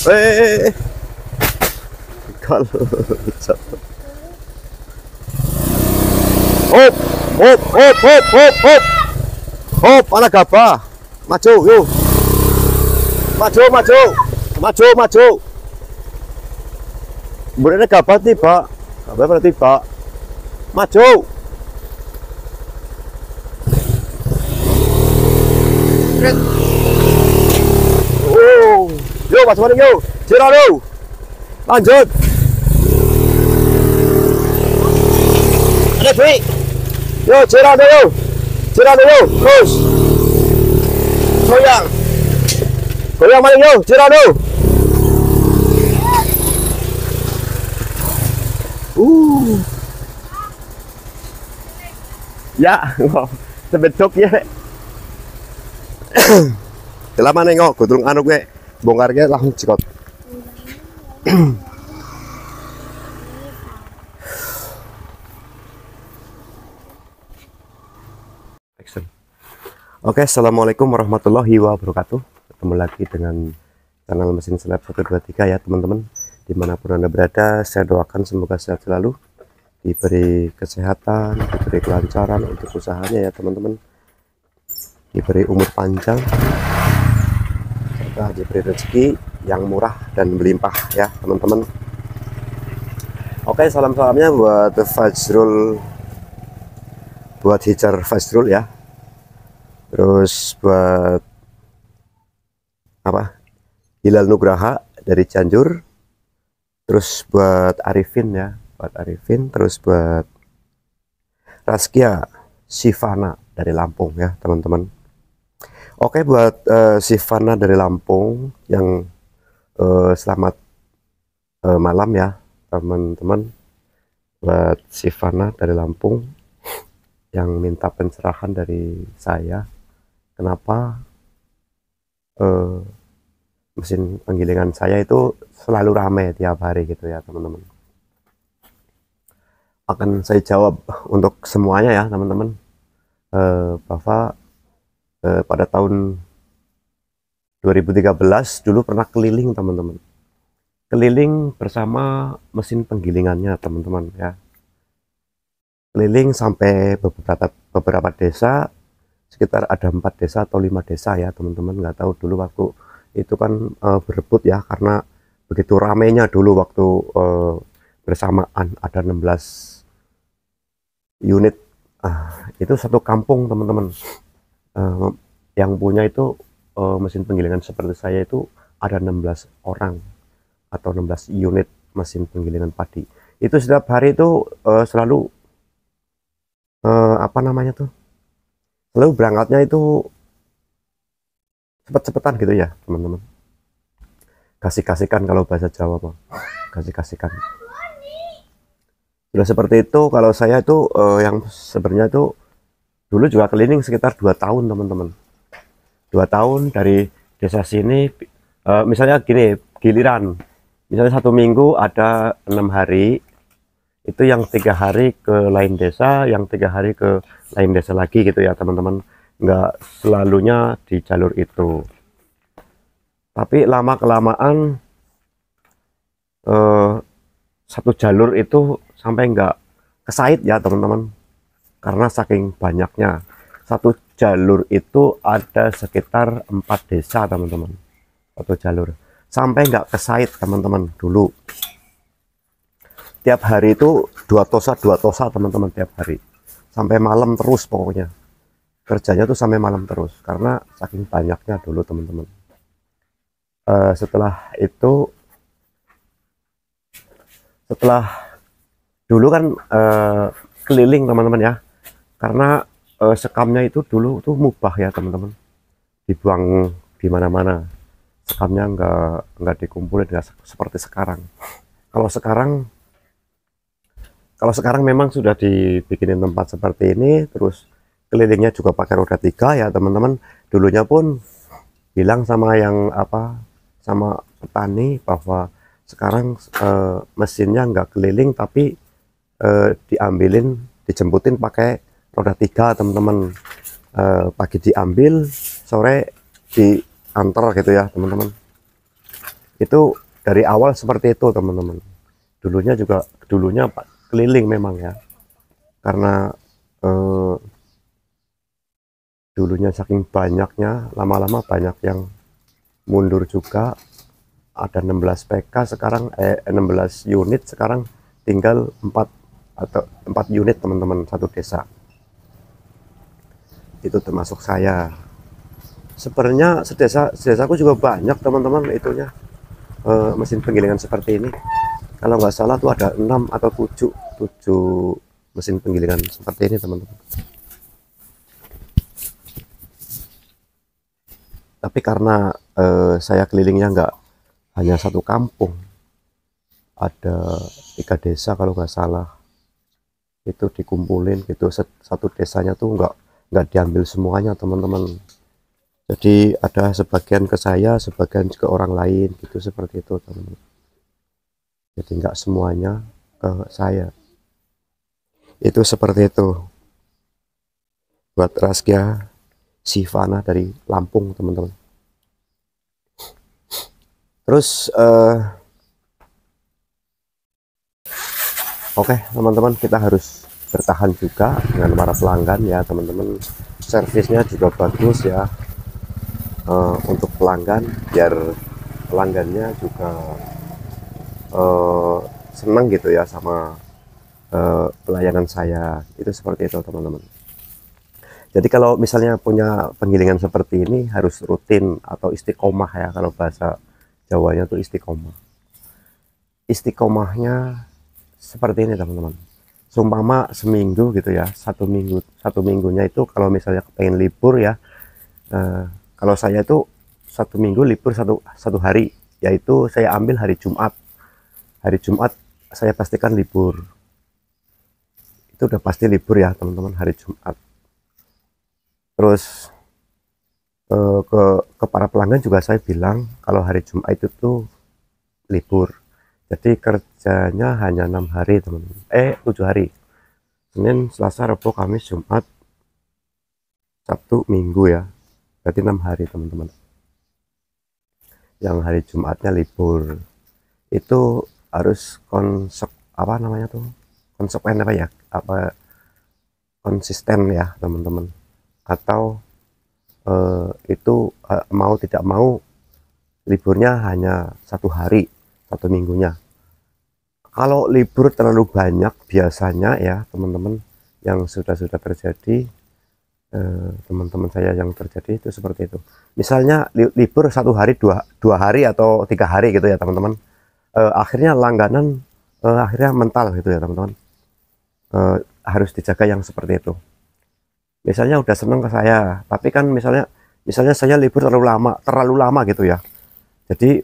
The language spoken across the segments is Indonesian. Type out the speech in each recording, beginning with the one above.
Kalau hop, hop, hop, hop, hop, hop, hop, anak gabah, maju, yuk, maju, maju, maju, maju. Kemudian gabah tiba, gabah pada tiba, maju. Yuk, maju lagi, yuk, jalan yuk, lanjut. Ada Dwi. Yo, jalan dulu. Jalan dulu. Terus. Goyang. Goyang balik yo, jalan dulu. Ya, sebedok ya. Lama nengok, gudrung anu gue bongkarnya langsung cikot. Oke, assalamualaikum warahmatullahi wabarakatuh. Ketemu lagi dengan channel Mesin Slab 123 ya teman-teman. Dimanapun Anda berada, saya doakan semoga sehat selalu, diberi kesehatan, diberi kelancaran untuk usahanya ya teman-teman, diberi umur panjang, serta diberi rezeki yang murah dan melimpah ya teman-teman. Oke, salam-salamnya buat Fajrul, buat Hijar Fajrul ya. Terus buat apa, Hilal Nugraha dari Cianjur, terus buat Arifin ya, buat Arifin, terus buat Raskia Sivana dari Lampung ya teman-teman. Oke, buat Sivana dari Lampung yang selamat malam ya teman-teman. Buat Sivana dari Lampung yang minta pencerahan dari saya, kenapa mesin penggilingan saya itu selalu ramai tiap hari gitu ya teman-teman. Akan saya jawab untuk semuanya ya teman-teman. Bahwa pada tahun 2013 dulu pernah keliling teman-teman, keliling bersama mesin penggilingannya teman-teman ya, keliling sampai beberapa desa, sekitar ada 4 desa atau 5 desa ya teman-teman, nggak tahu dulu waktu itu kan berebut ya, karena begitu ramainya dulu waktu bersamaan ada 16 unit. Itu satu kampung teman-teman, yang punya itu mesin penggilingan seperti saya itu ada 16 orang atau 16 unit mesin penggilingan padi. Itu setiap hari itu selalu apa namanya tuh, selalu berangkatnya itu cepet-cepetan gitu ya teman-teman. Kasih-kasihkan kalau bahasa Jawa mah, kasih-kasihkan. Sudah seperti itu. Kalau saya itu yang sebenarnya itu dulu juga keliling sekitar 2 tahun teman-teman. 2 tahun dari desa sini, misalnya gini, giliran misalnya 1 minggu ada 6 hari, itu yang 3 hari ke lain desa, yang 3 hari ke lain desa lagi gitu ya teman-teman. Nggak selalunya di jalur itu, tapi lama kelamaan satu jalur itu sampai nggak kesait ya teman-teman, karena saking banyaknya. Satu jalur itu ada sekitar 4 desa teman-teman, satu jalur, sampai nggak kesait teman-teman. Dulu tiap hari itu 2 tosa teman-teman, tiap hari sampai malam terus, pokoknya kerjanya tuh sampai malam terus karena saking banyaknya dulu teman-teman. Setelah itu, setelah dulu kan keliling teman-teman ya, karena sekamnya itu dulu tuh mubah ya teman-teman, dibuang di mana-mana, sekamnya nggak dikumpulin, nggak seperti sekarang. Kalau sekarang memang sudah dibikinin tempat seperti ini, terus kelilingnya juga pakai roda 3 ya teman-teman. Dulunya pun bilang sama yang apa, sama petani, bahwa sekarang mesinnya nggak keliling tapi dijemputin pakai roda 3 teman-teman. Pagi diambil, sore diantar gitu ya teman-teman. Itu dari awal seperti itu teman-teman. Dulunya keliling memang ya, karena eh, dulunya saking banyaknya, lama-lama banyak yang mundur juga. Ada 16 PK sekarang, 16 unit sekarang tinggal 4 atau 4 unit teman-teman, satu desa. Itu termasuk saya. Sebenarnya sedesaku juga banyak teman-teman itunya, mesin penggilingan seperti ini. Kalau nggak salah tuh ada 6 atau 7 mesin penggilingan seperti ini teman-teman. Tapi karena saya kelilingnya nggak hanya satu kampung, ada 3 desa kalau nggak salah, itu dikumpulin gitu. Satu desanya tuh nggak diambil semuanya teman-teman. Jadi ada sebagian ke saya, sebagian ke orang lain gitu, seperti itu teman-teman. Jadi nggak semuanya ke saya. Itu seperti itu buat Raskia Sivana dari Lampung teman-teman. Terus oke teman-teman, kita harus bertahan juga dengan para pelanggan ya teman-teman. Servisnya juga bagus ya, untuk pelanggan, biar pelanggannya juga senang gitu ya sama pelayanan saya. Itu seperti itu teman-teman. Jadi kalau misalnya punya penggilingan seperti ini harus rutin atau istiqomah ya, kalau bahasa Jawanya tuh istiqomah. Istiqomahnya seperti ini teman-teman. Seumpama seminggu gitu ya, satu minggunya itu kalau misalnya pengen libur ya, kalau saya itu satu minggu libur satu hari, yaitu saya ambil hari Jumat. Hari Jumat saya pastikan libur. Itu udah pasti libur ya teman-teman, hari Jumat. Terus ke para pelanggan juga saya bilang kalau hari Jumat itu tuh libur. Jadi kerjanya hanya 6 hari teman-teman. 7 hari. Senin, Selasa, Rabu, Kamis, Jumat, Sabtu, Minggu ya. Berarti 6 hari teman-teman. Yang hari Jumatnya libur. Itu harus apa namanya tuh? Konsekuen apa ya? Apa konsisten ya teman-teman. Atau itu mau tidak mau liburnya hanya satu hari, satu minggunya. Kalau libur terlalu banyak biasanya ya teman-teman, yang sudah terjadi, teman-teman saya yang terjadi itu seperti itu. Misalnya libur satu hari, dua hari atau 3 hari gitu ya teman-teman, akhirnya langganan akhirnya mental gitu ya teman-teman. Harus dijaga yang seperti itu. Misalnya udah seneng ke saya, tapi kan misalnya saya libur terlalu lama gitu ya. Jadi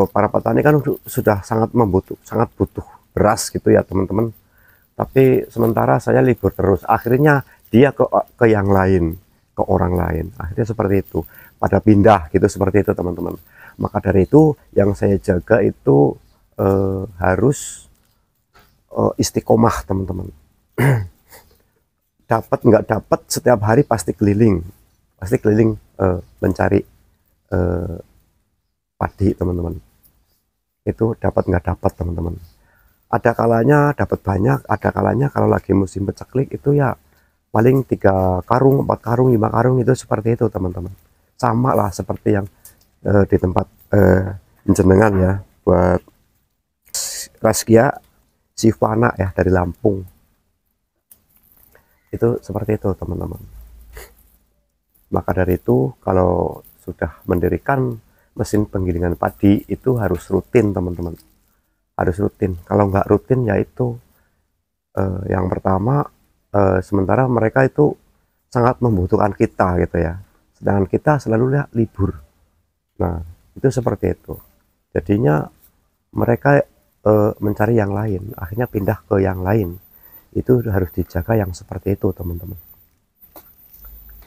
para petani kan sudah sangat butuh beras gitu ya teman-teman. Tapi sementara saya libur terus, akhirnya dia ke yang lain, ke orang lain. Akhirnya seperti itu, pada pindah gitu, seperti itu teman-teman. Maka dari itu yang saya jaga itu harus istiqomah teman-teman. Dapat nggak dapat, setiap hari pasti keliling mencari padi teman-teman. Itu dapat nggak dapat teman-teman. Ada kalanya dapat banyak, ada kalanya kalau lagi musim peceklik itu ya paling 3 karung, 4 karung, 5 karung, itu seperti itu teman-teman. Sama lah seperti yang di tempat jenengan ya, buat Raskia Sivana ya dari Lampung. Itu seperti itu teman-teman. Maka dari itu kalau sudah mendirikan mesin penggilingan padi itu harus rutin teman-teman, harus rutin. Kalau nggak rutin yaitu yang pertama, sementara mereka itu sangat membutuhkan kita gitu ya, sedangkan kita selalu libur. Nah itu seperti itu, jadinya mereka mencari yang lain, akhirnya pindah ke yang lain. Itu harus dijaga yang seperti itu teman-teman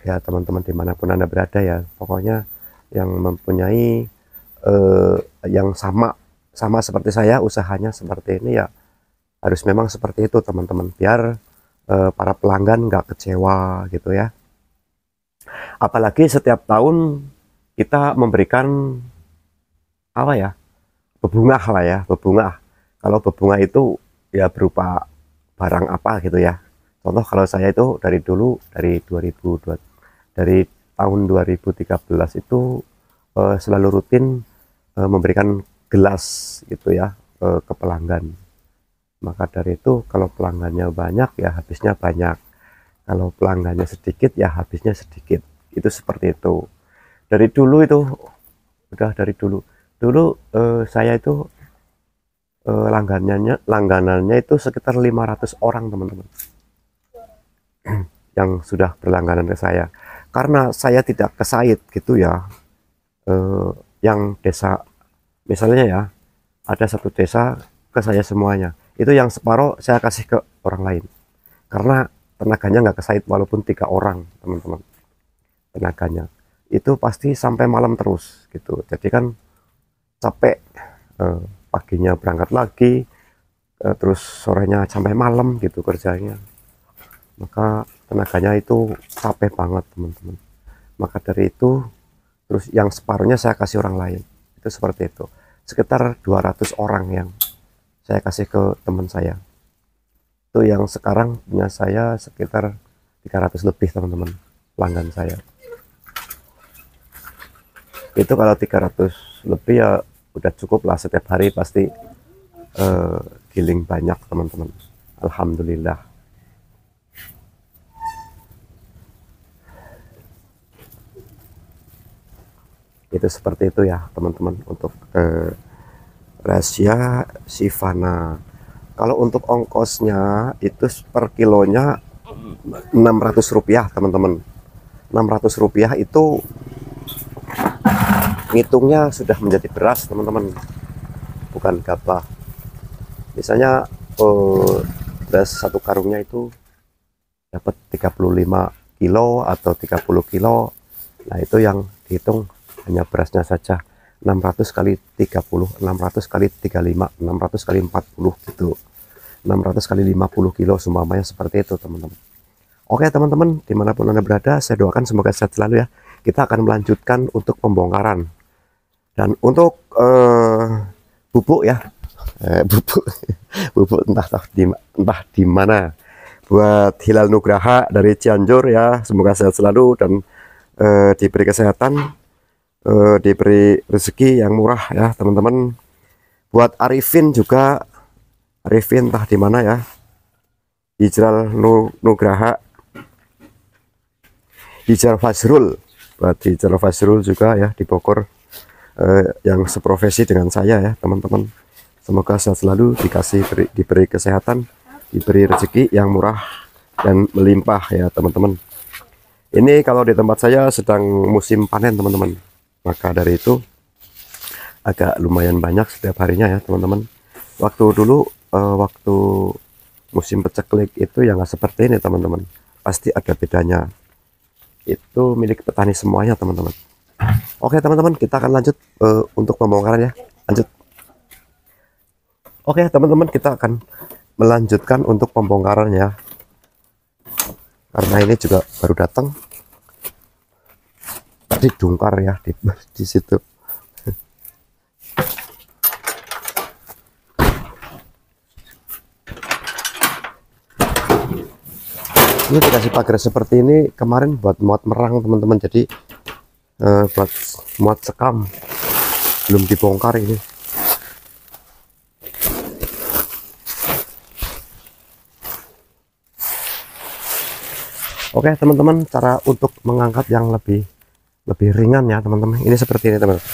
ya. Teman-teman dimanapun Anda berada ya, pokoknya yang mempunyai yang sama seperti saya, usahanya seperti ini ya, harus memang seperti itu teman-teman, biar para pelanggan nggak kecewa gitu ya. Apalagi setiap tahun kita memberikan apa ya, bebungah lah ya, bebungah. Kalau bebungah itu ya berupa barang apa gitu ya. Contoh kalau saya itu dari dulu dari 2002, dari tahun 2013 itu selalu rutin memberikan gelas gitu ya ke pelanggan. Maka dari itu kalau pelanggannya banyak ya habisnya banyak. Kalau pelanggannya sedikit ya habisnya sedikit. Itu seperti itu. Dari dulu itu udah dari dulu. Dulu saya itu langganannya itu sekitar 500 orang teman-teman yang sudah berlangganan ke saya. Karena saya tidak kesait gitu ya. Yang desa misalnya ya ada satu desa ke saya semuanya. Itu yang separuh saya kasih ke orang lain. Karena tenaganya nggak kesait walaupun 3 orang teman-teman. Tenaganya itu pasti sampai malam terus gitu. Jadi kan capek, paginya berangkat lagi, terus sorenya sampai malam gitu kerjanya, maka tenaganya itu capek banget teman-teman. Maka dari itu terus yang separuhnya saya kasih orang lain. Itu seperti itu, sekitar 200 orang yang saya kasih ke teman saya. Itu yang sekarang punya saya sekitar 300 lebih teman-teman pelanggan saya. Itu kalau 300 lebih ya udah cukup lah, setiap hari pasti giling banyak teman-teman. Alhamdulillah. Itu seperti itu ya teman-teman untuk rahasia Sivana. Kalau untuk ongkosnya itu per kilonya 600 rupiah teman-teman. 600 rupiah itu ngitungnya sudah menjadi beras teman-teman, bukan gabah. Misalnya beras satu karungnya itu dapat 35 kilo atau 30 kilo. Nah itu yang dihitung hanya berasnya saja. 600 kali 30, 600 kali 35, 600 kali 40 gitu. 600 kali 50 kilo semuanya seperti itu teman-teman. Oke teman-teman, dimanapun Anda berada, saya doakan semoga sehat selalu ya. Kita akan melanjutkan untuk pembongkaran. Dan untuk bubuk ya, bubuk, bubuk entah di mana. Buat Hilal Nugraha dari Cianjur ya, semoga sehat selalu dan diberi kesehatan, diberi rezeki yang murah ya teman-teman. Buat Arifin juga, Arifin entah di mana ya, Hijral Nugraha, Hijral Fazrul, buat Hijral Fazrul juga ya di Bogor, yang seprofesi dengan saya ya teman-teman. Semoga sehat selalu, diberi kesehatan, diberi rezeki yang murah dan melimpah ya teman-teman. Ini kalau di tempat saya sedang musim panen teman-teman, maka dari itu agak lumayan banyak setiap harinya ya teman-teman. Waktu dulu waktu musim peceklik itu yang nggak seperti ini teman-teman, pasti ada bedanya. Itu milik petani semuanya teman-teman. Oke teman-teman, kita akan lanjut untuk pembongkaran ya, lanjut. Oke teman-teman, kita akan melanjutkan untuk pembongkaran ya, karena ini juga baru datang tadi, dungkar ya di situ. Ini dikasih pagar seperti ini kemarin buat muat merang teman-teman, jadi buat muat sekam, belum dibongkar ini. Oke teman-teman, cara untuk mengangkat yang lebih ringan ya teman-teman, ini seperti ini teman-teman.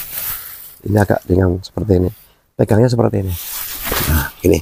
Ini agak ringan seperti ini, pegangnya seperti ini. Nah ini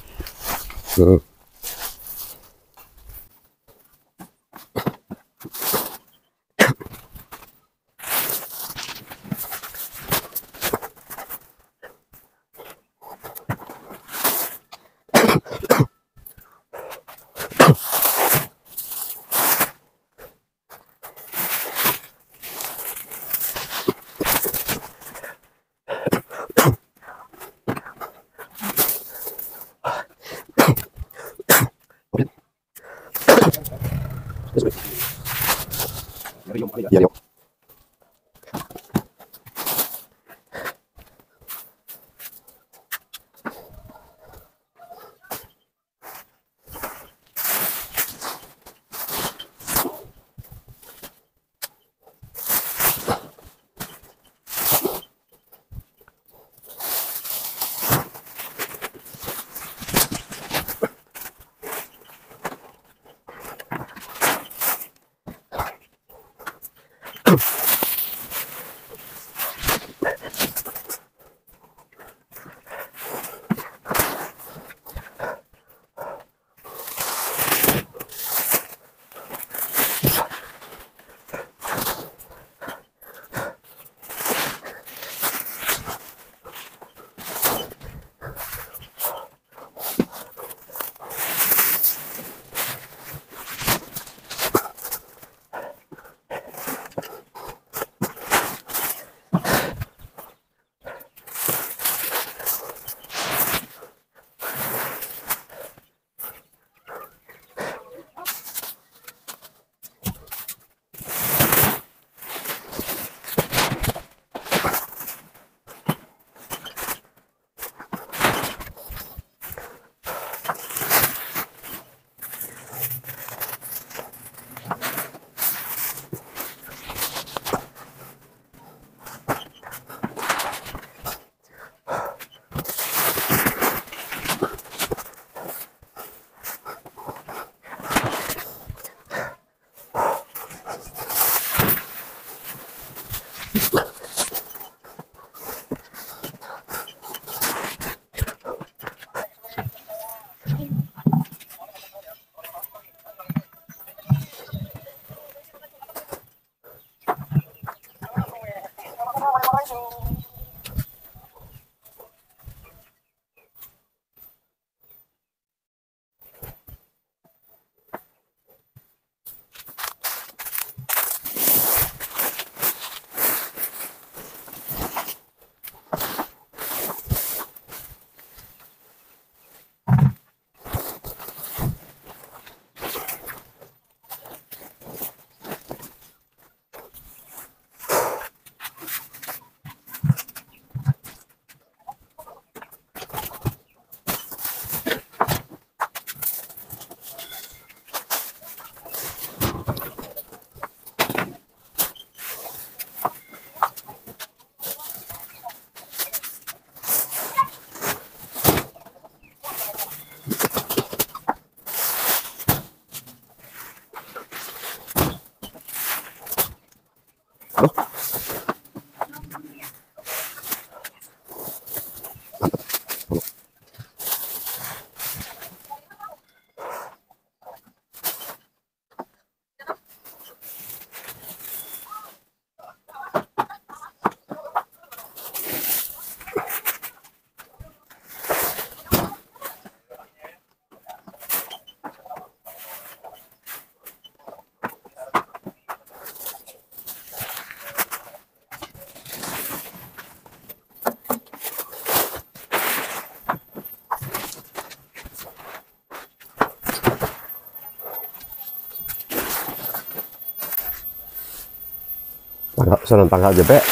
Sunan tanggal jebek,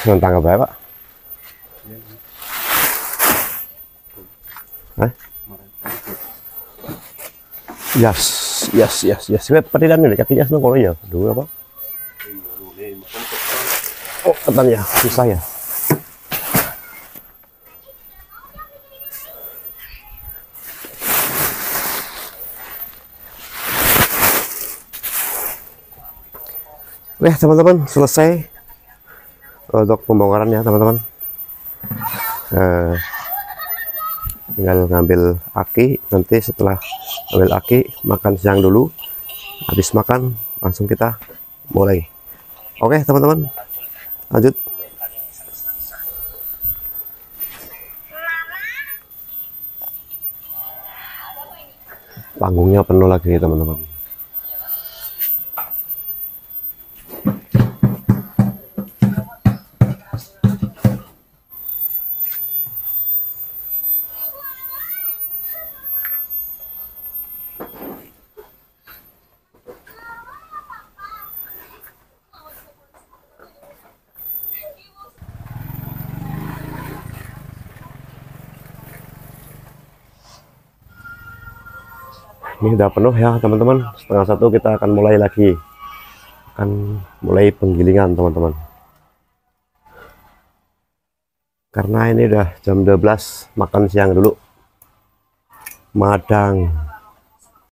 sunan tanggal berapa, Pak? Yes, yes, yes, yes. Petilan nih kakinya seneng kalau ya. Dulu apa? Oh, katanya susah ya. Oke, teman-teman, selesai untuk pembongkarannya, teman-teman. Tinggal ngambil aki. Nanti setelah ambil aki, makan siang dulu. Habis makan langsung kita mulai. Oke, teman-teman, lanjut. Panggungnya penuh lagi, teman-teman. Ini udah penuh ya, teman-teman. Setengah satu kita akan mulai lagi, akan mulai penggilingan, teman-teman. Karena ini udah jam 12, makan siang dulu. Madang.